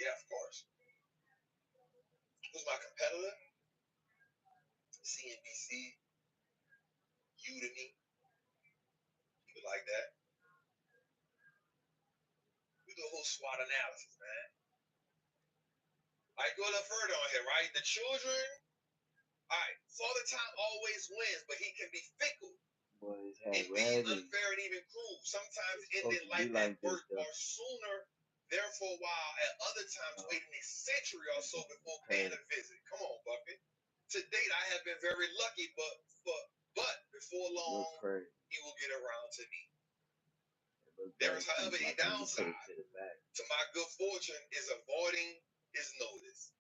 Yeah, of course. Who's my competitor? CNBC, Udemy, people like that. We do a whole SWOT analysis, man. I go a little further on here, right? The children, all right, Father Time always wins, but he can be fickle and be unfair and even cruel. Sometimes ending life at birth or sooner, there for a while, at other times waiting a century or so before paying a visit. Come on, Buffett. To date, I have been very lucky, but before long, he will get around to me. There is, however, a downside to my good fortune is avoiding his notice.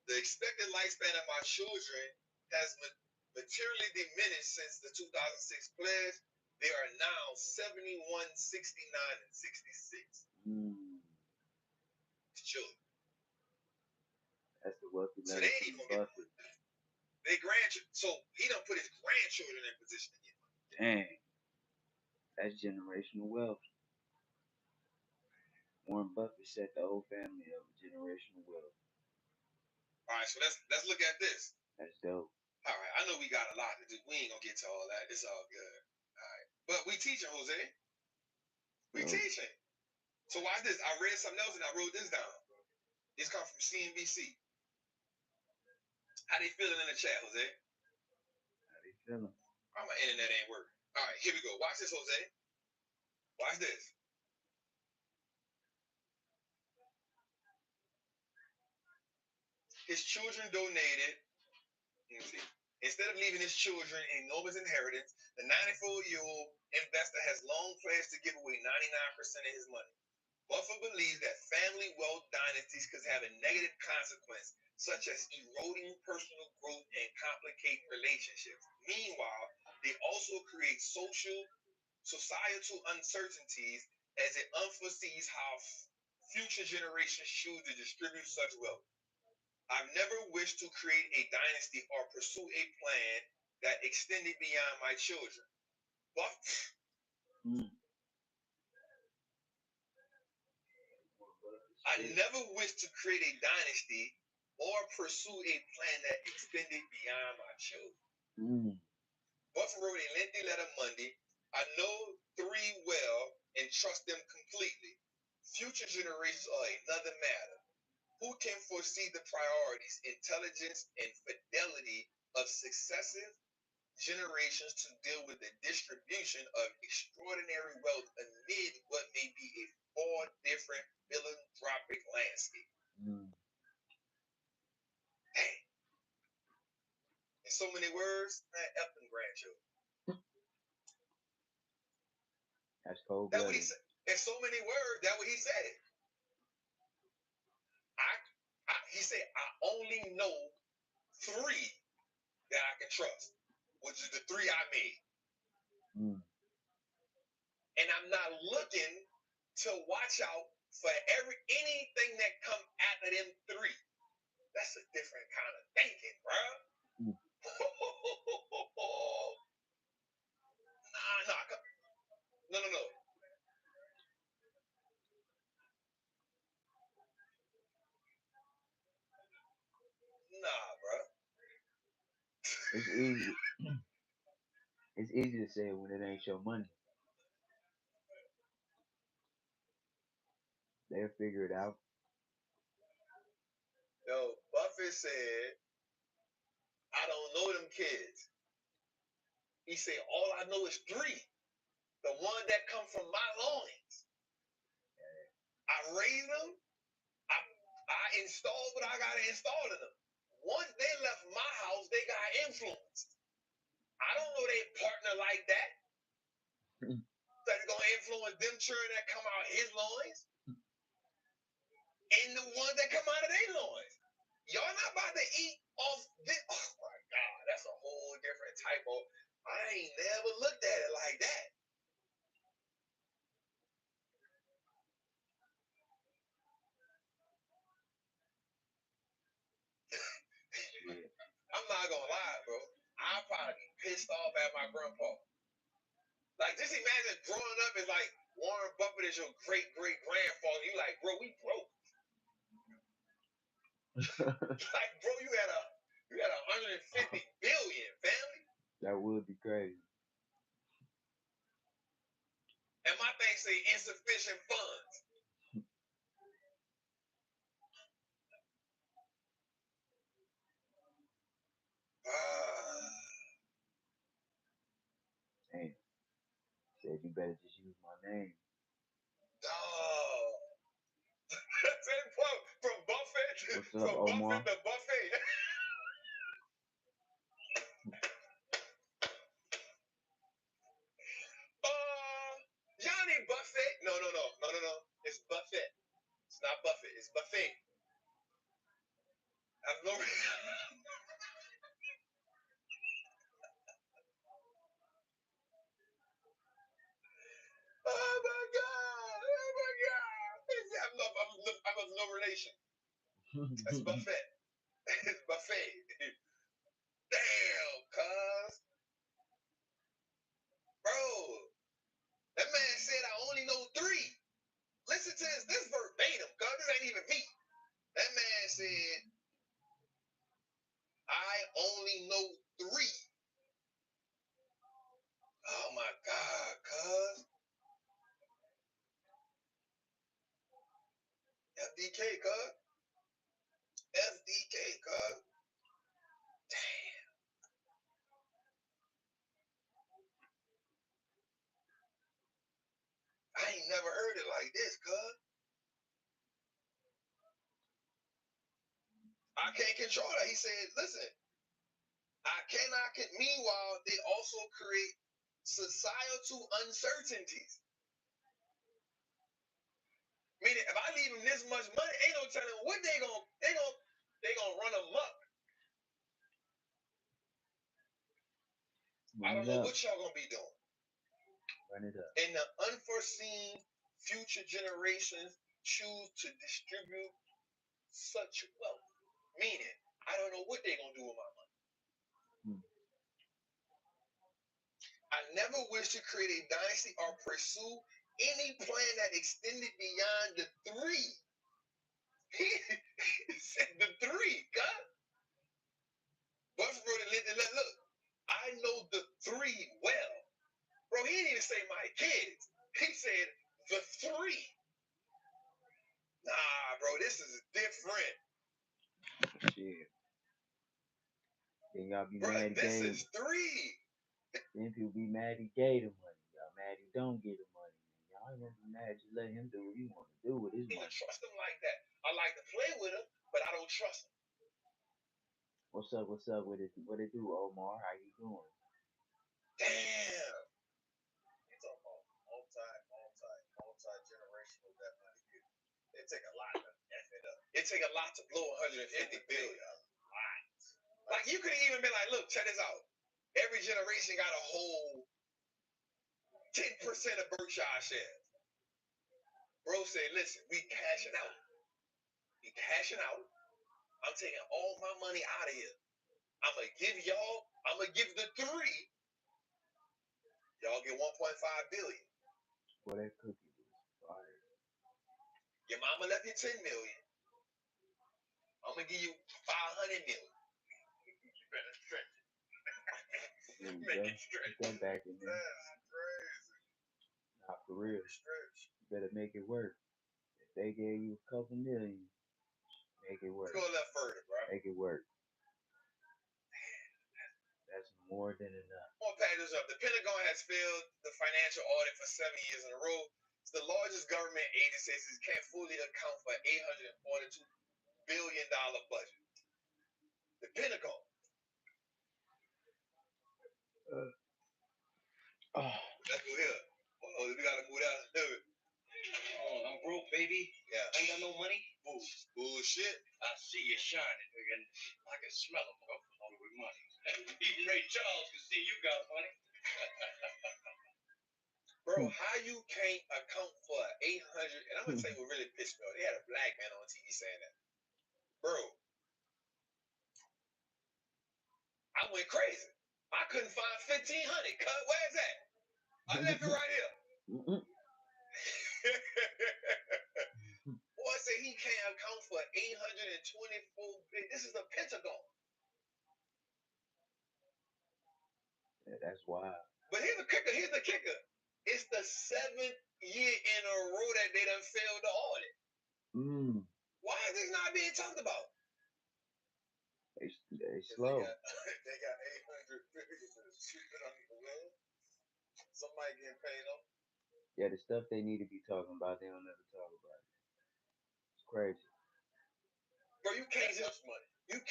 The expected lifespan of my children has materially diminished since the 2006 pledge. They are now 71, 69, and 66. Children. That's the wealthy so they ain't even gonna get they grandchildren. So he done put his grandchildren in position to get money. Dang. That's generational wealth. Warren Buffett set the whole family up with generational wealth. All right, so let's look at this. That's dope. All right, I know we got a lot to do. We ain't gonna get to all that. It's all good. All right, but we teaching, Jose. We teaching. So watch this. I read something else and I wrote this down. This comes from CNBC. How they feeling in the chat, Jose? How they feeling? Oh, my internet ain't working. All right, here we go. Watch this, Jose. Watch this. His children donated. Let me see. Instead of leaving his children an enormous inheritance, the 94-year-old investor has long pledged to give away 99% of his money. Buffett believes that family wealth dynasties could have a negative consequence, such as eroding personal growth and complicate relationships. Meanwhile, they also create societal uncertainties as it unforesees how future generations choose to distribute such wealth. I've never wished to create a dynasty or pursue a plan that extended beyond my children. But I never wished to create a dynasty or pursue a plan that extended beyond my children. Buffett wrote a lengthy letter Monday. I know three well and trust them completely. Future generations are another matter. Who can foresee the priorities, intelligence, and fidelity of successive generations to deal with the distribution of extraordinary wealth amid what may be a far different philanthropic landscape? Hey. In so many words, man, F them grandchildren. That's cold. That's what he said. In so many words, that's what he said. He said, I only know three that I can trust, which is the three I made. And I'm not looking to watch out for anything that come after them three. That's a different kind of thinking, bro. No. Nah, bro. It's easy. It's easy to say when it ain't your money. They'll figure it out. Yo, Buffett said, I don't know them kids. He said, all I know is three. The one that come from my loins. I raised them. I installed what I got to install in them. Once they left my house, they got influenced. I don't know they partner like that. That's going to influence them children that come out of his loins and the ones that come out of their loins. Y'all not about to eat off this. Oh my God, that's a whole different type of. I ain't never looked at it like that. I'm not gonna lie, bro. I'll probably be pissed off at my grandpa. Like, just imagine growing up as like Warren Buffett is your great grandfather. You like, bro, we broke. Like, bro, you had 150 billion, family. That would be crazy. And my thing say insufficient funds. Damn. Said you better just use my name. Oh. From Buffett What's up, Omar? Buffett to Buffet. Johnny Buffett. No. It's Buffett. It's not Buffett. It's Buffet. I've no. Oh my God! I'm of no relation. That's Buffett. It's Buffet. Damn, cuz. Bro, that man said I only know 3. Listen to this verbatim, cuz. This ain't even me. That man said, I only know 3. Oh my God, cuz. FDK, cuz. FDK, cuz. Damn. I ain't never heard it like this, cuz. I can't control that. He said, listen, I cannot. Meanwhile, they also create societal uncertainties. Meaning, if I leave them this much money, ain't no telling what they gonna run amok. I don't know what y'all gonna be doing. Run it up. And the unforeseen future generations choose to distribute such wealth. Meaning, I don't know what they gonna do with my money. I never wish to create a dynasty or pursue any plan that extended beyond the 3. He said the 3, God. Buffett wrote it. Look, I know the 3 well. Bro, he didn't even say my kids. He said the 3. Nah, bro, this is different. Shit. Then y'all be bro, mad this he is 3. Then people be mad he gave the money. Y'all mad he don't get the money. Y'all ain't gonna be mad. Just let him do what he want to do with his money. I don't trust him like that. I like to play with him, but I don't trust him. What's up? What's up with it? What it do, Omar? How you doing? Damn. You talking about multi-generational debt money. It take a lot to F it up. It take a lot to blow 150 billion. A lot. Like you could even be like, look, check this out. Every generation got a whole 10% of Berkshire shares. Bro said, listen, we cashing out. I'm taking all my money out of here. I'm going to give the 3. Y'all get 1.5 billion. Well, that cookie was fire. Your mama left you 10 million. I'm going to give you 500 million. You better stretch it. There you go. Put that back in there. That's crazy. Nah, for real. You better make it work. If they gave you a couple million, make it work. Let's go a little further, bro. Make it work. That's more than enough. More pages up. The Pentagon has failed the financial audit for 7 years in a row. It's the largest government agency that can't fully account for $842 billion budget. The Pentagon. Let's go here. Oh, we gotta move that. Oh, I'm broke, baby. Yeah. I ain't got no money. Bullshit. I see you shining, nigga. I can smell them with money. Even Ray Charles can see you got money. Bro, how you can't account for 800? And I'm gonna tell you what really pissed me off. They had a black man on TV saying that. Bro, I went crazy. I couldn't find 1,500. Where's that? I left it right here. Boy said he can't account for 824 billion. This is the Pentagon. Yeah, that's wild. But here's the kicker. Here's the kicker. It's the 7th year in a row that they done failed the audit. Why is this not being talked about? They slow. They got 800 billion sweeping under the rug. Somebody getting paid off. Yeah, the stuff they need to be talking about, they don't never talk about it. It's crazy. Bro, you can't just money. You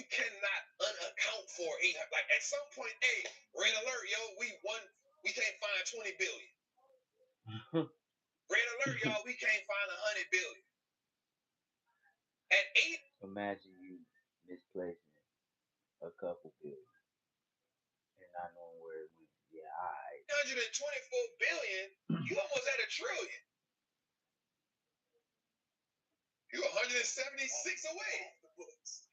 cannot unaccount for like at some point, hey, red alert, yo, we can't find 20 billion. Red alert, y'all, we can't find 100 billion. At 8, imagine you misplacing a couple billion and not knowing where it went. Yeah, alright. 124 billion, you almost at $1 trillion. You 176 away. Off the books.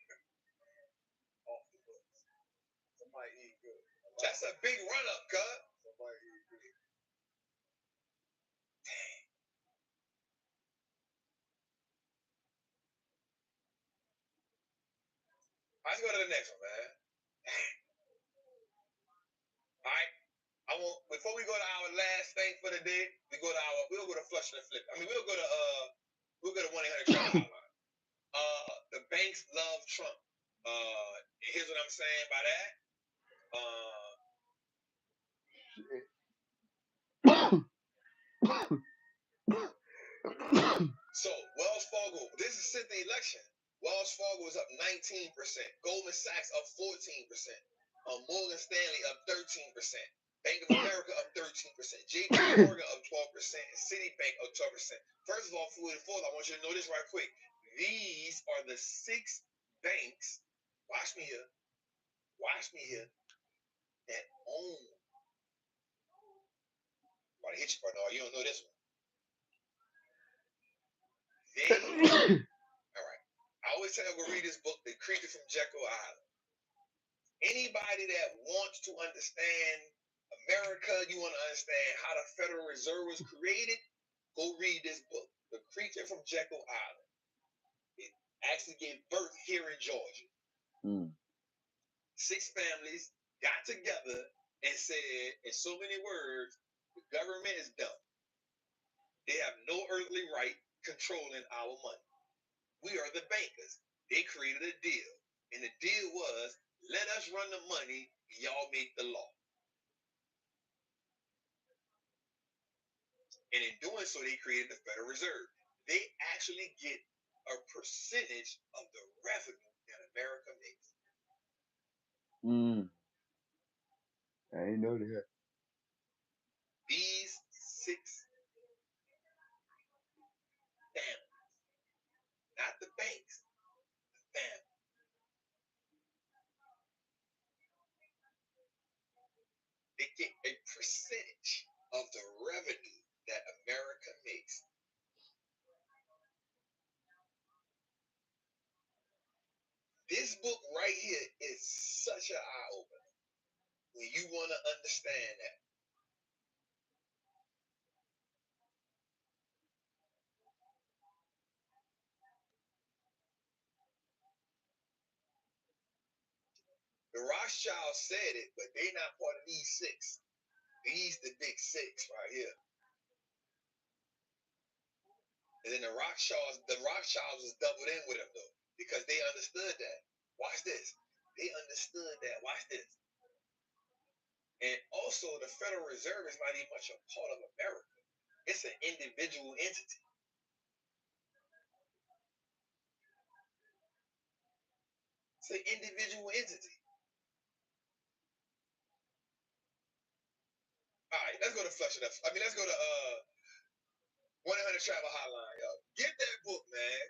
Off the books. Somebody eat good. That's a big run up, cuz. Somebody eat good. Dang. Let's go to the next one, man. Dang. All right. Before we go to our last thing for the day, we'll go to flush and flip. I mean, we'll go to 1-800 Hotline. The banks love Trump. Here's what I'm saying by that. So Wells Fargo, this is since the election. Wells Fargo is up 19%. Goldman Sachs up 14%. Morgan Stanley up 13%. Bank of America up 13%. JP Morgan up 12%. And Citibank up 12%. First of all, food and fourth, I want you to know this right quick. These are the 6 banks. Watch me here. That own. Why hit you, bro? No, you don't know this one. All right. I always tell you to read this book, The Creature from Jekyll Island. Anybody that wants to understand America, you want to understand how the Federal Reserve was created, go read this book, The Creature from Jekyll Island. It actually gave birth here in Georgia. 6 families got together and said, in so many words, the government is dumb. They have no earthly right controlling our money. We are the bankers. They created a deal. And the deal was, let us run the money, y'all make the law. And in doing so, they created the Federal Reserve. They actually get a percentage of the revenue that America makes. I didn't know that. These 6 families, not the banks, the families. They get a percentage of the revenue that America makes. This book right here is such an eye-opener when you want to understand that. The Rothschilds said it, but they not part of these 6. These the big 6 right here. And then the Rothschilds was doubled in with them though, because they understood that. Watch this. They understood that. Watch this. And also, the Federal Reserve is not even much a part of America. It's an individual entity. It's an individual entity. All right, let's go to flush it up. I mean, let's go to 1-800 Travel Hotline, y'all. Get that book, man.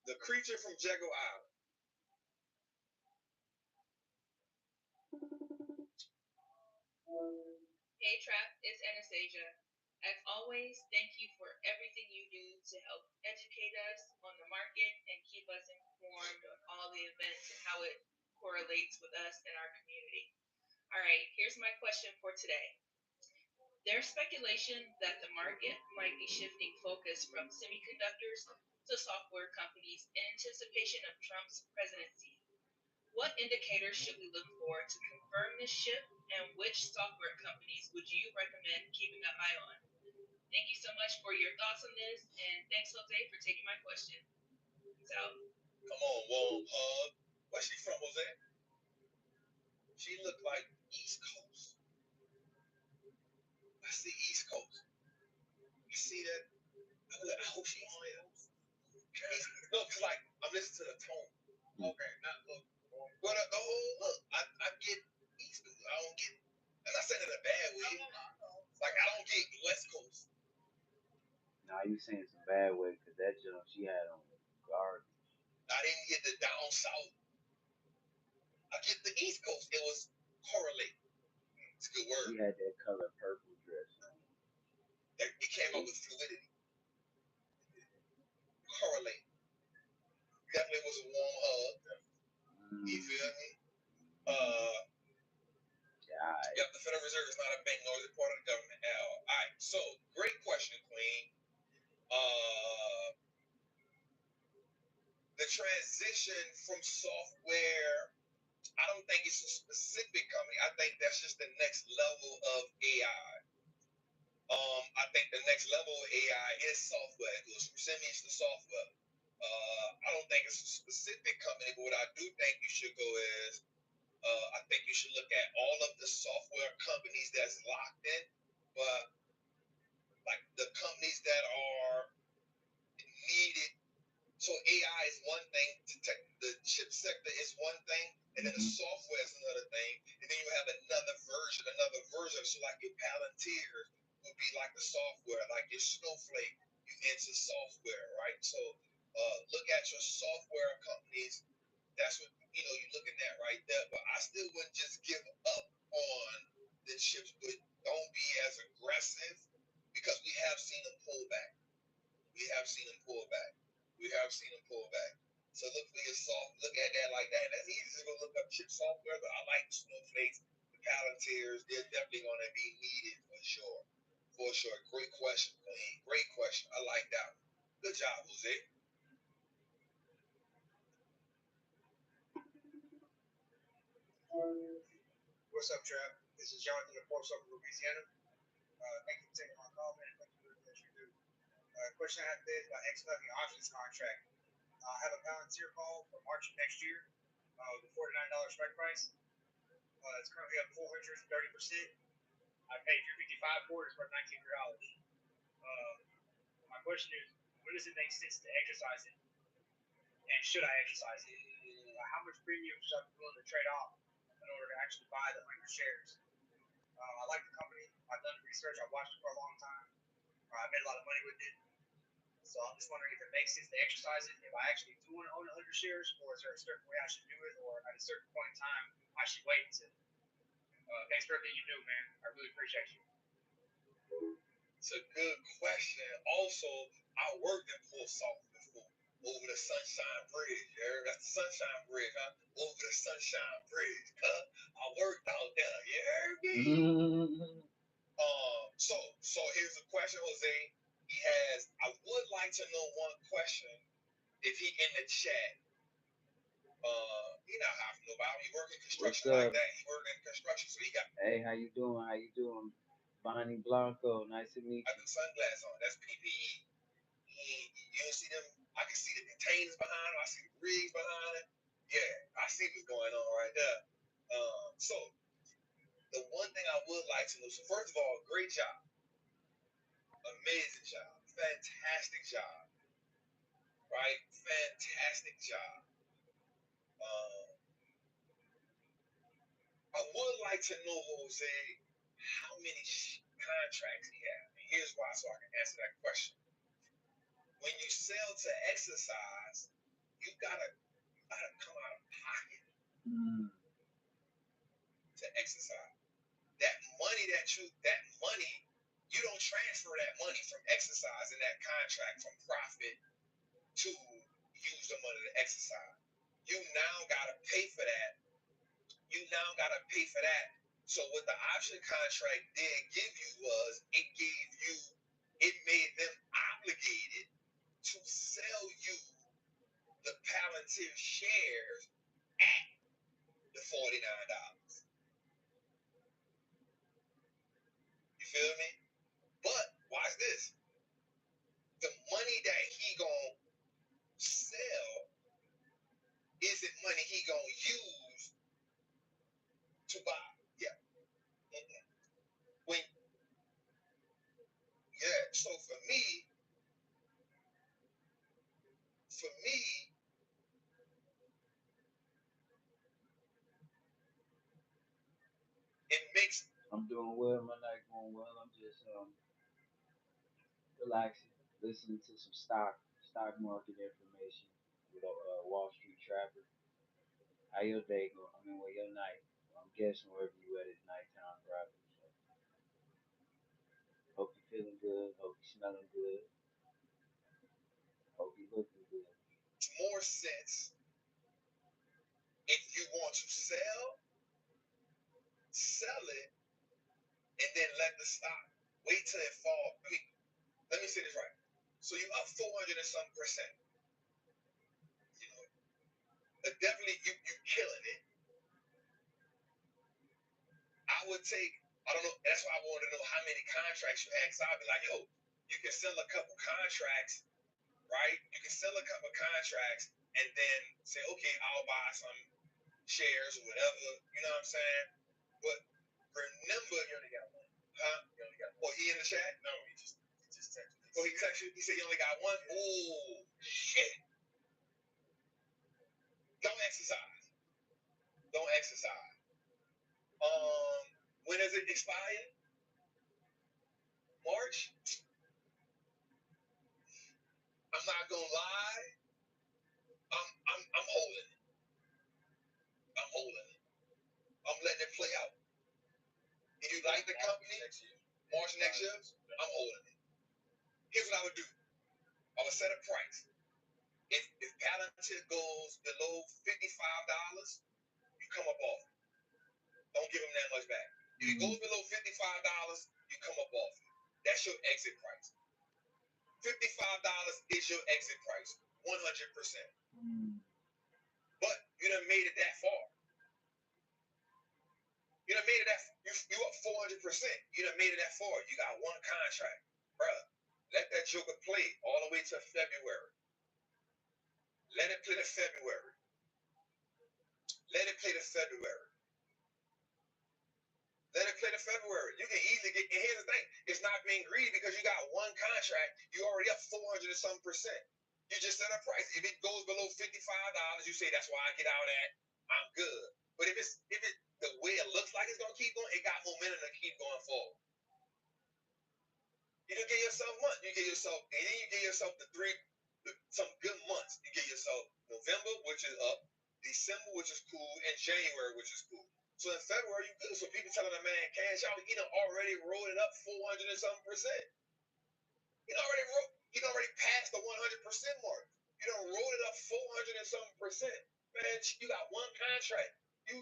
The Creature from Jekyll Island. Hey Trap, it's Anastasia. As always, thank you for everything you do to help educate us on the market and keep us informed on all the events and how it correlates with us and our community. All right, here's my question for today. There's speculation that the market might be shifting focus from semiconductors to software companies in anticipation of Trump's presidency. What indicators should we look for to confirm this shift, and which software companies would you recommend keeping an eye on? Thank you so much for your thoughts on this, and thanks, Jose, for taking my question. Peace out. Come on, warm hug. Where's she from, Jose? She looked like East Coast. I see East Coast. You see that? I hope she on here. No, cause like I'm listening to the tone. Okay, not look. But the whole look, I get East Coast. I don't get. I'm not saying it in a bad way. Like I don't get West Coast. Now you saying some bad way because that jump she had on was garbage. I didn't get the down south. I get the East Coast. It was correlate. It's a good word. She had that color purple dress on. It came up with fluidity. Correlate. Definitely was a warm hug. You feel me? Yep, the Federal Reserve is not a bank nor is it part of the government at all. All right, so great question, Queen. The transition from software, I don't think it's a specific company. I think that's just the next level of AI. I think the next level of AI is software. It goes from semis to software. I don't think it's a specific company, but what I do think you should go is, I think you should look at all of the software companies that's locked in, but like the companies that are needed. So AI is one thing, the chip sector is one thing, and then the software is another thing, and then you have another version. So like your Palantirs would be like the software, like your Snowflake, you into software, right? So look at your software companies. That's what you're looking at right there. But I still wouldn't just give up on the chips, but don't be as aggressive because we have seen them pull back. So look for your look at that like that. That's easy to go look up chip software, but I like Snowflakes, the Palantirs. They're definitely going to be needed for sure. Great question, Queen. Great question. I like that one. Good job, Jose. What's up, Trap? This is Jonathan in Port Sulphur, Louisiana. Thank you for taking my call, man. Thank you for everything that you do. Question I have today is about executing the options contract. I have a Palantir call for March of next year with a $49 strike price. It's currently up 430%. I paid $355 for it. It's worth $1,900. My question is, when does it make sense to exercise it? And should I exercise it? How much premium should I be willing to trade off in order to actually buy the 100 shares? I like the company. I've done the research. I've watched it for a long time. I made a lot of money with it. So I'm just wondering if it makes sense to exercise it, if I actually do want to own 100 shares, or is there a certain way I should do it, or at a certain point in time, I should wait until. Thanks for everything you do, man. I really appreciate you. It's a good question. Also, I worked in Port Sulphur before, over the Sunshine Bridge. That's the Sunshine Bridge, huh? Over the Sunshine Bridge, huh? I worked out there. You heard me? So here's a question, Jose. I would like to know one question. If he in the chat, he not high from nobody. He working construction like that. He working construction, so he got. Hey, how you doing? Bonnie Blanco, nice to meet you. I got the sunglasses on. That's PPE. You don't see them. I can see the containers behind him. I see the rigs behind it. Yeah, I see what's going on right there. So the one thing I would like to know. So first of all, great job. Amazing job. Fantastic job. Right? Fantastic job. I would like to know, Jose, how many contracts he has. And here's why, so I can answer that question. When you sell to exercise, you gotta come out of pocket to exercise. That money, you don't transfer that money from exercise in that contract from profit to use the money to exercise. You now gotta pay for that. So what the option contract did give you was it made them obligated to sell you the Palantir shares at the $49. You feel me? But watch this. The money that he gonna sell isn't money he gonna use to buy. Yeah. Mm-hmm. So for me, it makes. I'm doing well. My night going well. I'm just relaxing, listening to some stock market information with a Wall Street Trapper. How your day go? I mean, well, your night. I'm guessing wherever you at, it's nighttime probably. So hope you feeling good. Hope you smelling good. Hope you looking good. More sense if you want to sell it, and then let the stock wait till it fall. I mean, let me say this right. So you up 400 and some percent. You know, definitely you killing it. I would take. I don't know. That's why I wanted to know how many contracts you had. Cause I'd be like, yo, you can sell a couple contracts, right? You can sell a couple contracts and then say, okay, I'll buy some shares or whatever. You know what I'm saying? But remember, you only got one. Huh? You only got one. Oh, he in the chat? No, he just texted me. Oh, he texted you? He said you only got one? Yeah. Oh, shit. Don't exercise. Don't exercise. When does it expire? March? I'm not gonna lie. I'm holding it. I'm holding it. I'm letting it play out. If you like the company, March next year, I'm holding it. Here's what I would do. I would set a price. If Palantir goes below $55, you come up off. Don't give them that much back. If it goes below $55, you come up off. That's your exit price. $55 is your exit price, 100%. But you done made it that far. You done made it that. You up 400%. You done made it that far. You got one contract, bruh. Let that joker play all the way to February. Let it play to February. Let it play to February. Let it play to February. You can easily get. And here's the thing: it's not being greedy because you got one contract. You already up 400 and some percent. You just set a price. If it goes below $55, you say that's why I get out at. I'm good. But if it the way it looks like it's gonna keep going, it got momentum to keep going forward. You don't give yourself months. You give yourself, and then you give yourself some good months. You give yourself November, which is up, December, which is cool, and January, which is cool. So in February, you good. So people telling a man, cash out, he done already rolled it up 400 and some percent. He already passed the 100% mark. You done rolled it up 400 and some percent. Man, you got one contract. You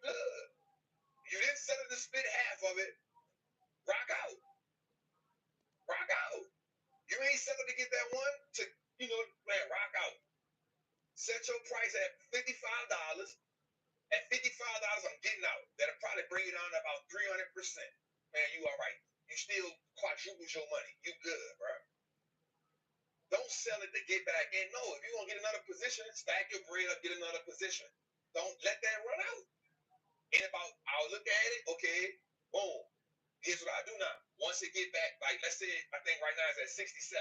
good. You didn't settle to split half of it. Rock out. Rock out. You ain't settled to get that one to, man, rock out. Set your price at $55. At $55, I'm getting out. That'll probably bring you down to about 300%. Man, you all right. You still quadruple your money. You good, bro. Don't sell it to get back in. No, if you want to get another position, stack your bread up, get another position. Don't let that run out. I'll look at it, okay, boom. Here's what I do now. Once it get back, like let's say, I think right now it's at 67.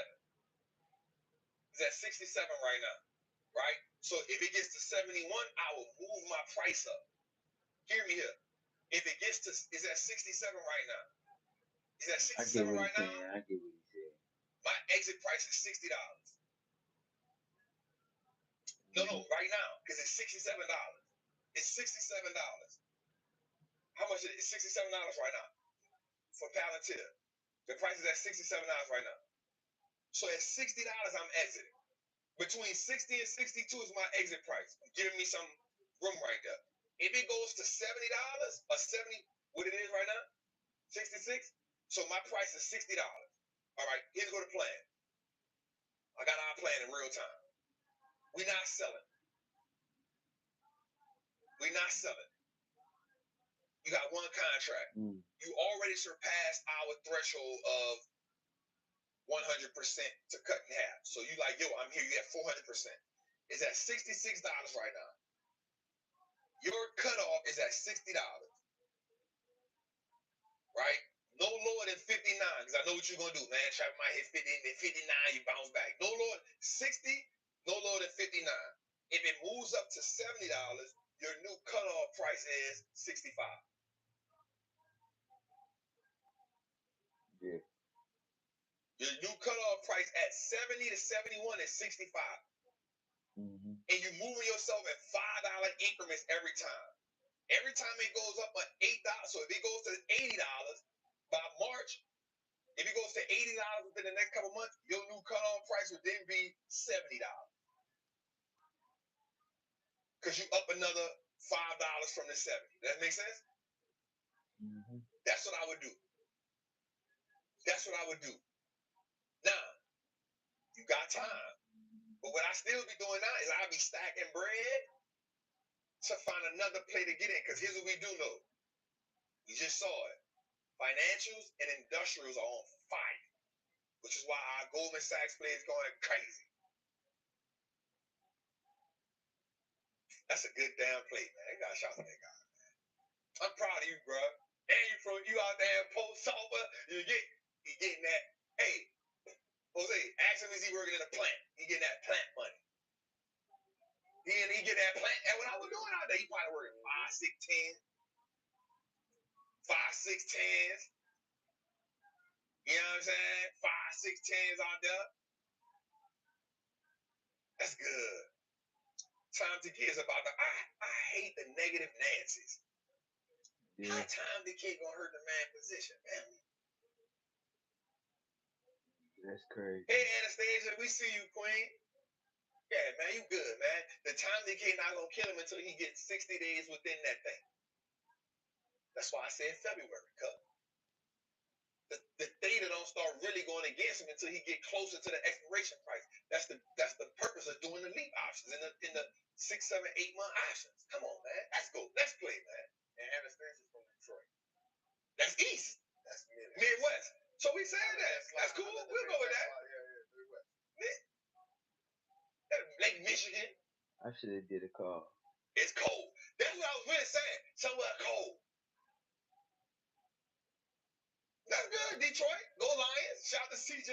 It's at 67 right now, right? So if it gets to 71, I will move my price up. Hear me here. If it gets to, it's at 67 right now. It's at 67 right now. I get what he's saying. My exit price is $60. No, right now, because it's $67. It's $67. How much is it? It's $67 right now for Palantir. The price is at $67 right now. So at $60, I'm exiting. Between 60 and 62 is my exit price. Giving me some room right there. If it goes to $70 or 70, what it is right now? 66. So my price is $60. All right, here's what the plan. I got our plan in real time. We're not selling. We're not selling. You got one contract. You already surpassed our threshold of 100% to cut in half. So you like, yo, I'm here. You at 400%. It's at $66 right now. Your cutoff is at $60. Right? No lower than 59, because I know what you're gonna do, man. Trap might hit 50, then 59, you bounce back. No lower 60, no lower than 59. If it moves up to $70, your new cutoff price is 65. Yeah. Your new cutoff price at 70 to 71 is 65. Mm-hmm. And you're moving yourself in $5 increments every time. Every time it goes up by $8, so if it goes to $80 by March, if it goes to $80 within the next couple months, your new cutoff price would then be $70. Because you up another $5 from the 70. Does that make sense? Mm-hmm. That's what I would do. That's what I would do. Now, you got time. But what I still be doing now is I'll be stacking bread to find another play to get in. Because here's what we do know. We just saw it. Financials and industrials are on fire. Which is why our Goldman Sachs play is going crazy. That's a good damn play, man. You gotta shout to that guy, man. I'm proud of you, bro. And you out there in post software, you getting that. Hey, Jose, ask him, is he working in a plant? He getting that plant money. He get that plant. And what I was doing out there, he probably working 5, 6, 10. 5, 6, 10s. You know what I'm saying? 5, 6, 10s out there. That's good. Time to get is about the I hate the negative Nancy's. Yeah. How time decay gonna hurt the man position, man? That's crazy. Hey Anastasia, we see you, Queen. Yeah, man, you good, man. The time decay not gonna kill him until he gets 60 days within that thing. That's why I said February, cuz. The data don't start really going against him until he get closer to the expiration price. That's the purpose of doing the leap options in the 6, 7, 8 month options. Come on, man. Let's go. Let's play, man. And Anastasia's from Detroit. That's East. That's Midwest. So we said that. That's cool. We'll go with that. Lake Michigan. I should have did a call. It's cold. That's what I was really saying. Somewhere cold. That's good, Detroit. Go Lions. Shout to CJ. You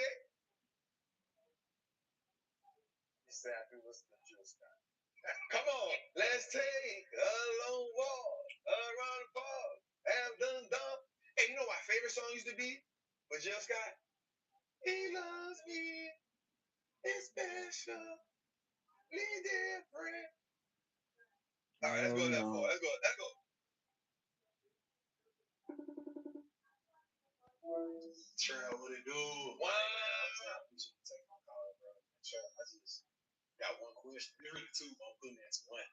said I do listen to Jill Scott. Come on. Let's take a long walk around the park. Have done. Hey, you know my favorite song used to be with Jill Scott? He loves me. It's special. Different. All right, let's go that far. Let's go. Trail, what it do? Wow. I appreciate you taking my call, bro. Trail, I just got one question. Really two, but I'm putting that to one.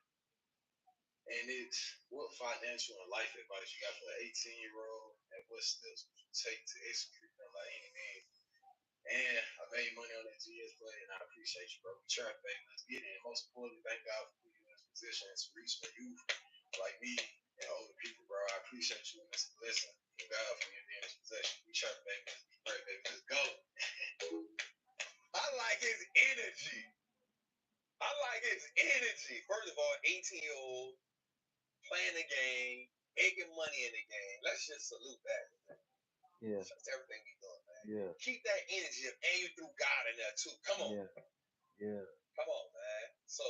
And it's what financial and life advice you got for an 18-year-old, and what steps would you take to execute them like anything? And I made money on that GS play, and I appreciate you, bro. We try, baby. Let's get it. And most importantly, thank God for putting you in this position to reach the youth like me and older people, bro. I appreciate you, and it's a blessing. Thank God for you being in this position. We try, baby. Let's be great, baby. Let's go. I like his energy. First of all, 18-year-old playing the game, making money in the game. Let's just salute that. Yeah. That's everything we doing, man. Yeah. Keep that energy up, and you threw God in there too. Come on. Yeah. Come on, man. So,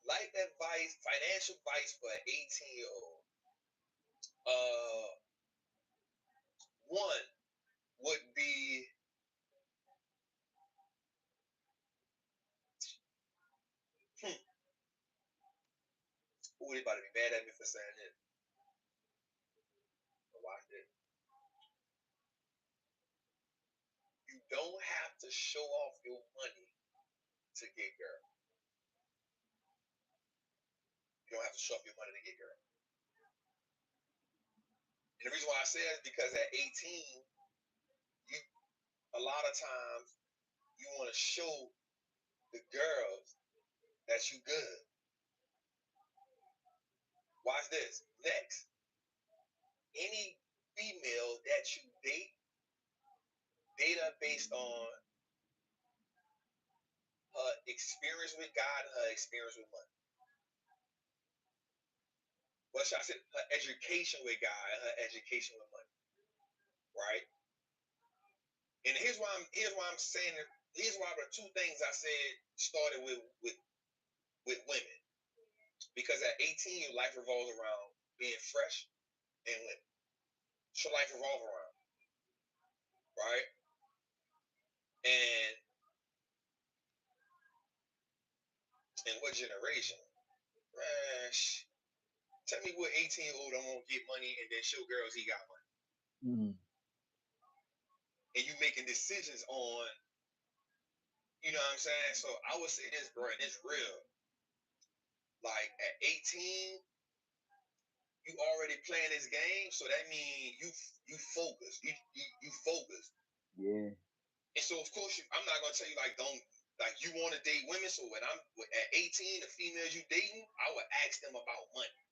life advice, financial advice for an 18-year-old. One would be Ooh, they about to be mad at me for saying this. But watch this. You don't have to show off your money to get girl. You don't have to show off your money to get girl. And the reason why I say that is because at 18, you a lot of times you want to show the girls that you good. Watch this. Next, any female that you date her based on her experience with God and her experience with money. Well, should I say her education with God and her education with money, right? And here's why I'm saying it. Here's why the two things I said started with women. Because at 18, your life revolves around being fresh and women. It's your life revolves around, right? And in what generation? Rash. Tell me what 18-year-old I'm gonna get money and then show girls he got money. Mm. And you making decisions on, you know what I'm saying? So I would say this, bro, and it's real. Like at 18, you already playing this game, so that means you focus. You focus. Yeah. And so of course I'm not gonna tell you like don't like you want to date women. So when I'm at 18, the females you dating, I would ask them about money.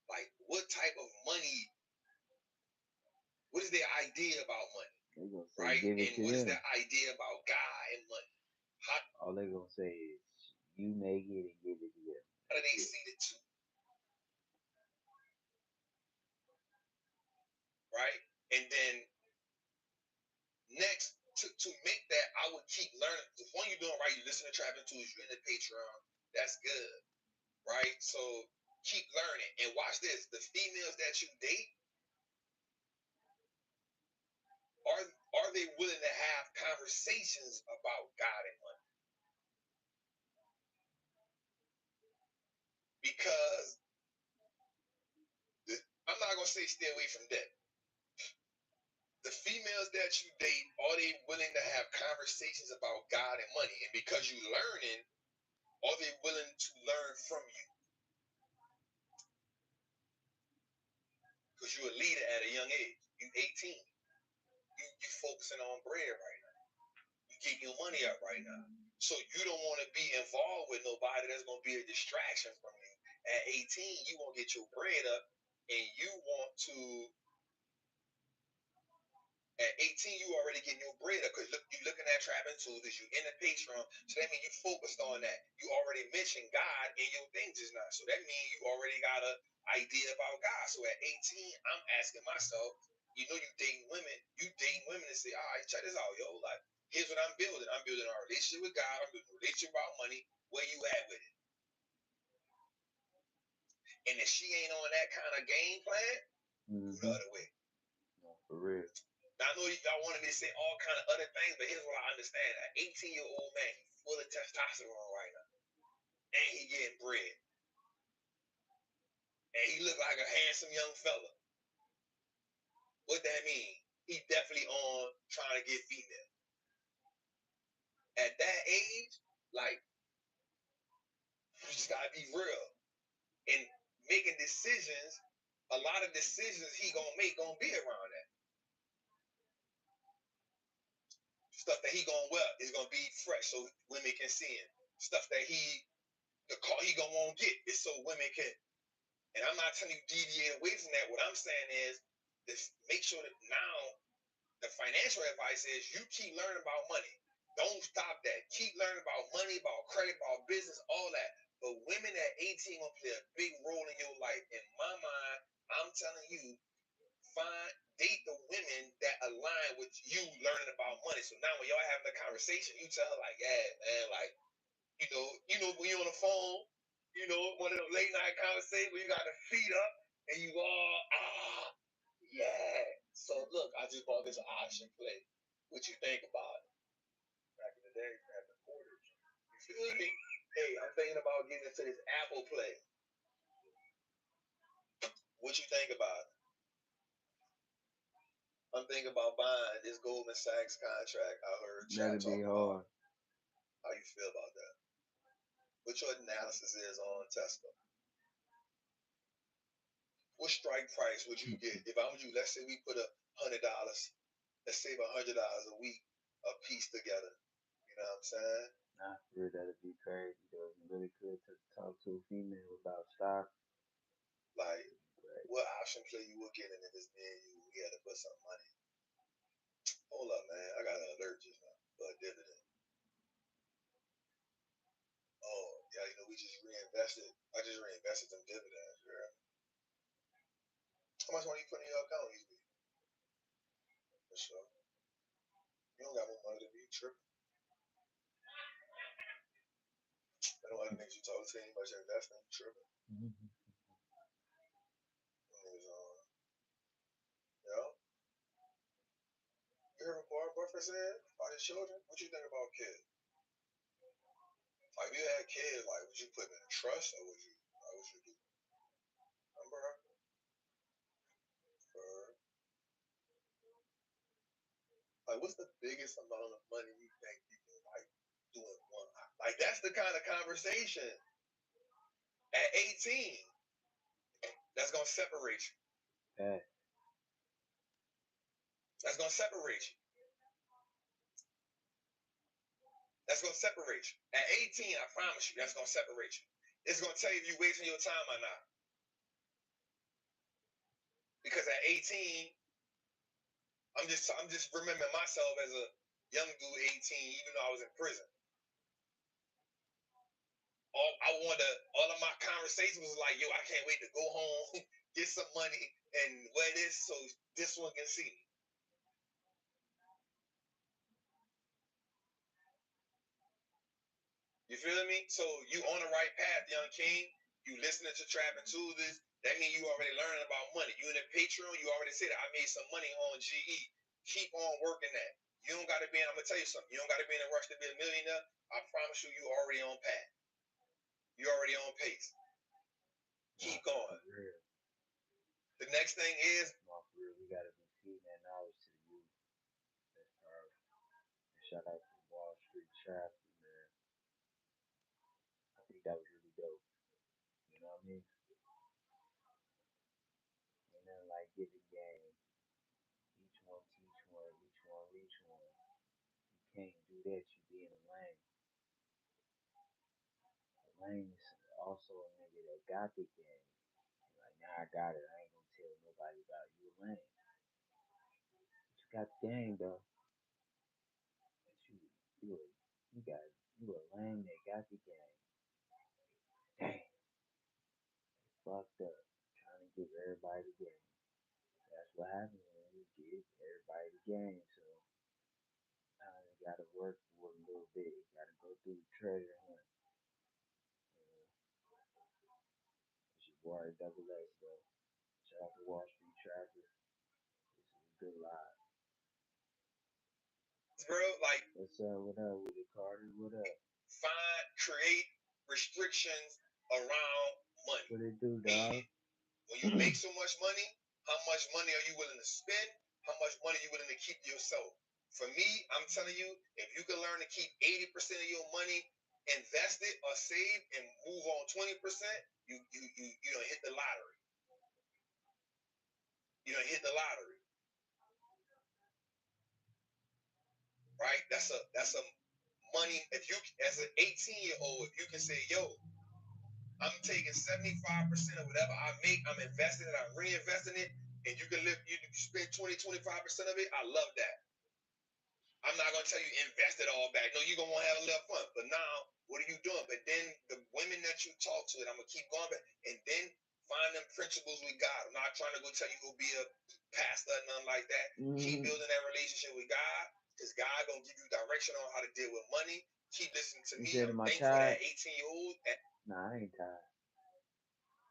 Like what type of money? What is their idea about money? They gonna say Right? give it And to what is them. their idea about God and money? All they gonna say is you make it and give it to them. How do they see the two? Right? And then next to make that, I would keep learning. The one you're doing right, you listen to Trapping Tools, you're in the Patreon. That's good. Right? So keep learning. And watch this. The females that you date, are they willing to have conversations about God and money? Because I'm not gonna say stay away from debt. The females that you date, are they willing to have conversations about God and money? And because you learning, are they willing to learn from you? Because you're a leader at a young age. You 18. You focusing on bread right now. You getting your money up right now. So you don't want to be involved with nobody that's gonna be a distraction from you. At 18, you want to get your bread up, and you want to. At 18, you already getting your bread up because you looking at Trapping Tools, you in the Patreon. So that means you focused on that. You already mentioned God in your things just now. So that means you already got an idea about God. So at 18, I'm asking myself, you know, you dating women and say, all right, check this out, yo. Like, here's what I'm building. I'm building a relationship with God. I'm building a relationship about money. Where you at with it? And if she ain't on that kind of game plan, go the other way. No, for real. Now, I know y'all wanted me to say all kind of other things, but here's what I understand. An 18-year-old man, he's full of testosterone right now. And he getting bread. And he look like a handsome young fella. What that mean? He definitely on trying to get female. At that age, like, you just gotta be real. And making decisions, a lot of decisions he gonna make gonna be around that. Stuff that he gonna wear is gonna be fresh so women can see him. Stuff that the car he gonna want to get is so women can. And I'm not telling you deviate away from that. What I'm saying is make sure that now the financial advice is you keep learning about money. Don't stop that. Keep learning about money, about credit, about business, all that. But women at 18 will play a big role in your life. In my mind, I'm telling you, date the women that align with you learning about money. So now when y'all having a conversation, you tell her like, yeah, man, like, you know, when you're on the phone, you know, one of those late night conversations where you got the feet up and you all, yeah. So look, I just bought this option play. What you think about it? Back in the day, you had the quarters. You feel me? Hey, I'm thinking about getting into this Apple play. What you think about it? I'm thinking about buying this Goldman Sachs contract. I heard Chad talking about. How you feel about that? What your analysis is on Tesla? what strike price would you get if I was you? Let's say we put $100. Let's save $100 a week a piece together. You know what I'm saying? Nah, for real, that'd be crazy though. If you really could talk to a female about stock. Like, what option play you would get, and if it's me and you, we had to put some money. Hold up, man. I got an alert just now for a dividend. Oh, yeah, you know, we just reinvested. I just reinvested some dividends, girl. How much money you put in your account each week? For sure. You don't got more money than me, tripping. I know other niggas you talk to much investing, you tripping. Mm-hmm. Niggas, yeah. You heard what Warren Buffett said about his children? What you think about kids? Like, if you had kids, like, would you put them in a trust, or would you do? Remember her? Like, what's the biggest amount of money you think you can, like, do in one? Like, that's the kind of conversation at 18 that's going to separate you. Yeah. That's going to separate you. That's going to separate you. At 18, I promise you, that's going to separate you. It's going to tell you if you're wasting your time or not. Because at 18, I'm just remembering myself as a young dude, 18, even though I was in prison. All of my conversations was like, yo, I can't wait to go home, get some money, and wear this so this one can see me. You feeling me? So you on the right path, young king. You listening to Trap and Tuesdays. That means you already learning about money. You in the Patreon, you already said I made some money on GE. Keep on working that. You don't got to be in, I'm going to tell you something. You don't got to be in a rush to be a millionaire. I promise you, you already on path. You already on pace. Keep going. The next thing is, for real, we got to be feeding that knowledge to the youth. That's powerful. And shout out to Wall Street Traffic, man. I think that was really dope. You know what I mean? Ain't nothing like giving game. Each one teach one, each one reach one. You can't do that, you be in a lane. A lane is also a nigga that got the game. Like, nah, I got it. I ain't gonna tell nobody about it. You a lane. But you got the game though. But you a lame that got the game. Damn. Fucked up. Trying to give everybody the game. That's what happens when you give everybody the game. So you gotta work for it a little bit. You gotta go through the treasure hunt. It's your boy Double X though. Shout out to Wall Street Trapper. This is a good live. bro, like, what's up? What up with it, Carter? What up? Create restrictions around money. What it do, dog? When you make so much money, how much money are you willing to spend? How much money are you willing to keep to yourself? For me, I'm telling you, if you can learn to keep 80% of your money invested or saved and move on 20%, you don't hit the lottery. You don't hit the lottery. Right? That's a money. If you, as an 18-year-old, if you can say, yo, I'm taking 75% of whatever I make, I'm investing it, I'm reinvesting it, and you can spend 20, 25% of it, I love that. I'm not gonna tell you invest it all back. No, you're gonna want to have a little fun. But now, what are you doing? But then the women that you talk to, and I'm gonna keep going back, and then find them principles we got. I'm not trying to go tell you go be a pastor or nothing like that. Keep building that relationship with God, because God gonna give you direction on how to deal with money. Keep listening to me. I'm thankful that 18-year-old. Nah, I ain't tired.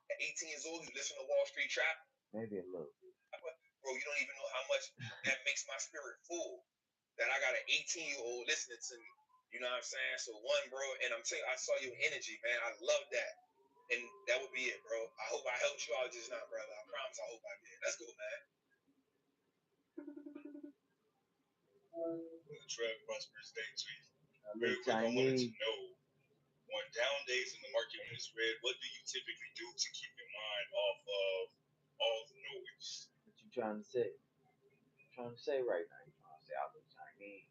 At 18 years old, you listen to Wall Street Trap. Maybe a little bit. Bro, you don't even know how much that makes my spirit full. That I got an 18-year-old listening to me. You know what I'm saying? So one, bro, and I'm telling you, I saw your energy, man. I love that. And that would be it, bro. I hope I helped you out just now, brother. I promise I hope I did. Let's go, man. Trev, prosperous day to you. Real quick, I wanted to know, on down days in the market when it's red, what do you typically do to keep your mind off of all the noise. What you trying to say? Trying to say right now? You trying to say I was Chinese?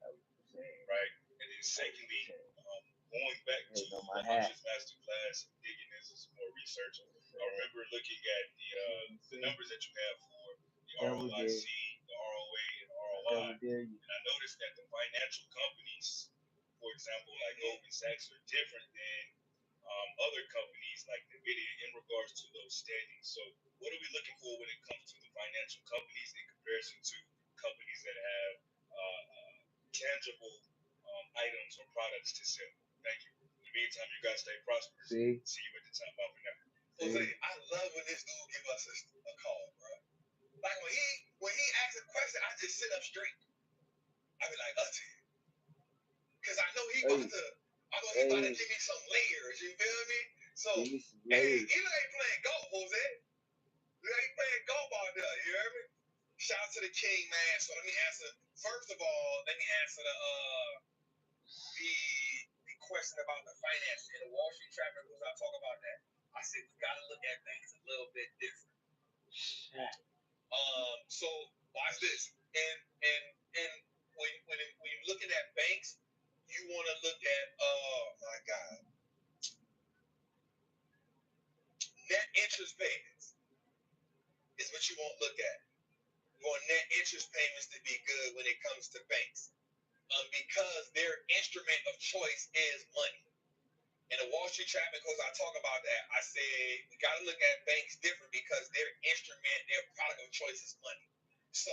That was what you're saying. Right? And then That was secondly, what you're going back saying. to Hey, on the my hat. options master class and digging into some more research, I remember looking at the numbers that you have for the Double ROIC, dare. the ROA, and the I ROI. double dare you. And I noticed that the financial companies, for example, like Goldman Sachs, are different than other companies like NVIDIA in regards to those standings. So, what are we looking for when it comes to the financial companies in comparison to companies that have tangible items or products to sell? Thank you. In the meantime, you guys stay prosperous. See? See you at the top of the See? Jose, I love when this dude give us a call, bro. Like when he asks a question, I just sit up straight. I be like, because I know he about to. I know he about to give me some layers. You feel me? So, give me some layers. He ain't playing golf, Jose. He ain't playing golf out there. You hear me? Shout out to the king, man. So let me answer. First of all, let me answer the question about the finance and the Wall Street traffic. Because I talk about that. I said we got to look at things a little bit different. So watch this. And when you're looking at banks, you want to look at my God, net interest payments is what you want to look at. You want net interest payments to be good when it comes to banks, because their instrument of choice is money. In the Wall Street traffic, because I talk about that, I say we got to look at banks different because their instrument, their product of choice is money. So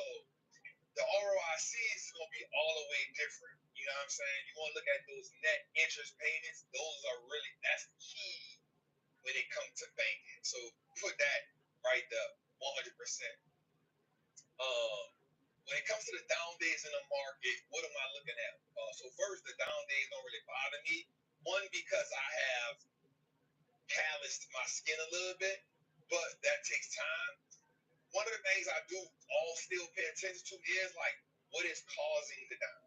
the ROIC is going to be all the way different. You know what I'm saying? You want to look at those net interest payments. Those are really, that's key when it comes to banking. So put that right there, 100%. When it comes to the down days in the market, what am I looking at? So first, the down days don't really bother me. One, because I have calloused my skin a little bit, but that takes time. One of the things I do all still pay attention to is like what is causing the down.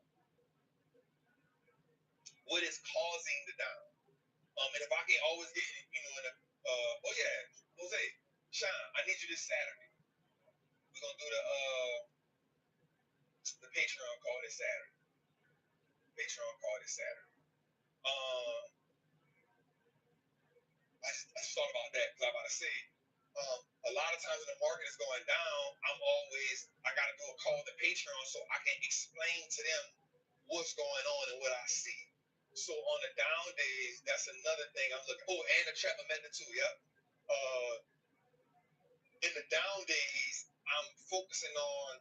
What is causing the down? And if I can always get, in a, oh yeah, Jose, Sean, I need you this Saturday. We're gonna do the Patreon call this Saturday. Patreon call this Saturday. I just thought about that because I'm about to say, a lot of times when the market is going down, I got to do a call to Patreon so I can explain to them what's going on and what I see. So on the down days, that's another thing I'm looking. Oh, and the trap amendment too. Yep. In the down days, I'm focusing on.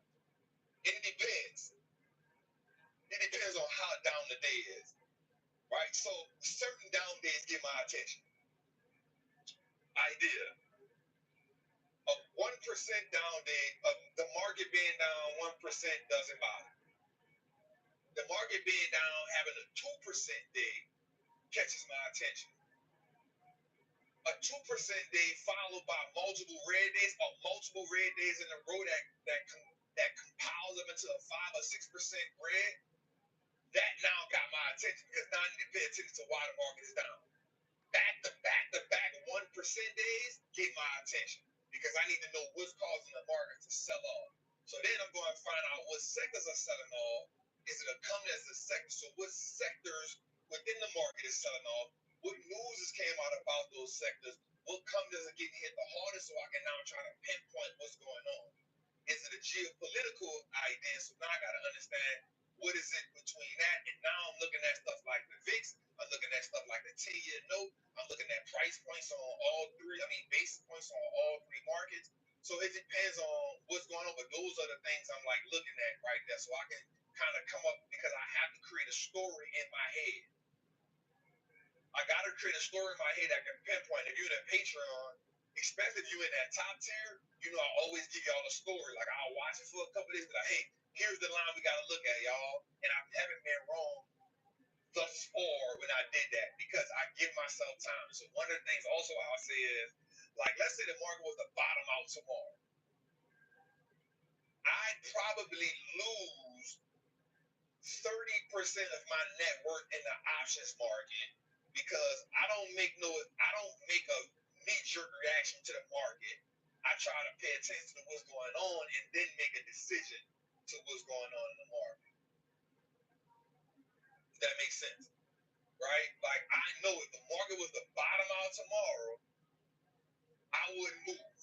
It depends. It depends on how down the day is, right? So certain down days get my attention. Idea. A 1% down day, the market being down 1% doesn't bother. The market being down, having a 2% day catches my attention. A 2% day followed by multiple red days, or multiple red days in a row that compiles up into a 5 or 6% red, that now got my attention because now I need to pay attention to why the market is down. Back to back to back 1% days get my attention because I need to know what's causing the market to sell off. So then I'm going to find out what sectors are selling off. Is it a company as a sector? So what sectors within the market is selling off? What news has came out about those sectors? What companies are getting hit the hardest so I can now try to pinpoint what's going on? Is it a geopolitical idea? So now I got to understand what is it between that, and now I'm looking at stuff like the VIX. I'm looking at stuff like the 10-year note. I'm looking at price points on all three. Basis points on all three markets. So it depends on what's going on, but those are the things I'm like looking at right there. So I can kind of come up because I have to create a story in my head. I got to create a story in my head that can pinpoint. If you're in a Patreon, especially if you're in that top tier, I always give y'all a story. Like I'll watch it for a couple of days, but like, hey, here's the line we got to look at, y'all. And I haven't been wrong thus far when I did that because I give myself time. So one of the things also I'll say is, like, let's say the market was to bottom out tomorrow. I'd probably lose 30% of my net worth in the options market because I don't make a knee-jerk reaction to the market. I try to pay attention to what's going on and then make a decision to what's going on in the market. Does that make sense? Right? Like, I know if the market was to bottom out tomorrow, I wouldn't move.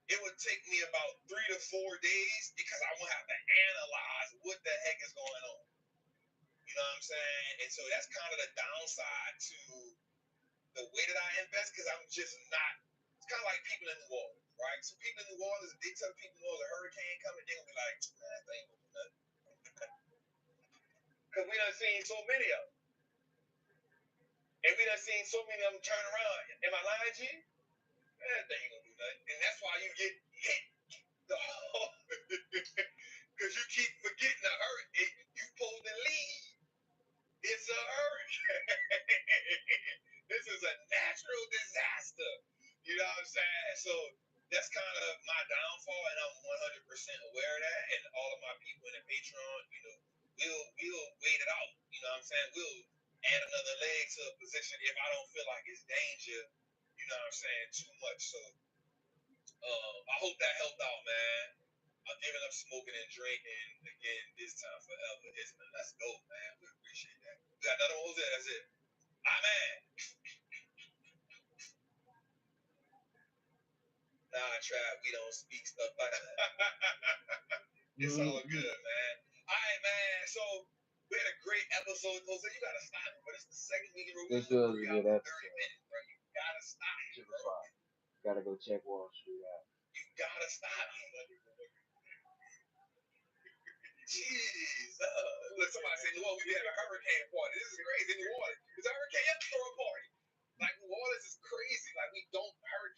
It would take me about 3 to 4 days because I won't have to analyze what the heck is going on. You know what I'm saying? And so that's kind of the downside to the way that I invest, because I'm just not. It's kind of like people in New Orleans, right? So people in New Orleans, if they tell people New Orleans a hurricane coming, they're gonna be like, man, that ain't gonna do nothing. Because we done seen so many of them, and we done seen so many of them turn around. Am I lying to you? Man, that ain't gonna do nothing. And that's why you get hit the whole. Because you keep forgetting the hurricane. You supposed to lead. It's a hurricane. This is a natural disaster. You know what I'm saying? So that's kind of my downfall, and I'm 100% aware of that. And all of my people in the Patreon, you know, we'll wait it out. You know what I'm saying? We'll add another leg to a position if I don't feel like it's danger. You know what I'm saying? Too much. So I hope that helped out, man. I'm giving up smoking and drinking again this time forever. Let's go, man. We appreciate that. We got another one. Who's that? That's it. Man. Nah, Trap, we don't speak stuff like that. It's all good, man. All right, man. So we had a great episode. Jose, you gotta stop it, but it's the second week in a row. This was a good episode. 30 minutes, bro. You gotta stop it, bro. Gotta go check Wall Street out. You gotta stop it. Jeez. Look, somebody said, well, we had a hurricane party. This is crazy. New Orleans. It's a hurricane. Throw a party. Like, New Orleans is crazy. Like, we don't hurricane.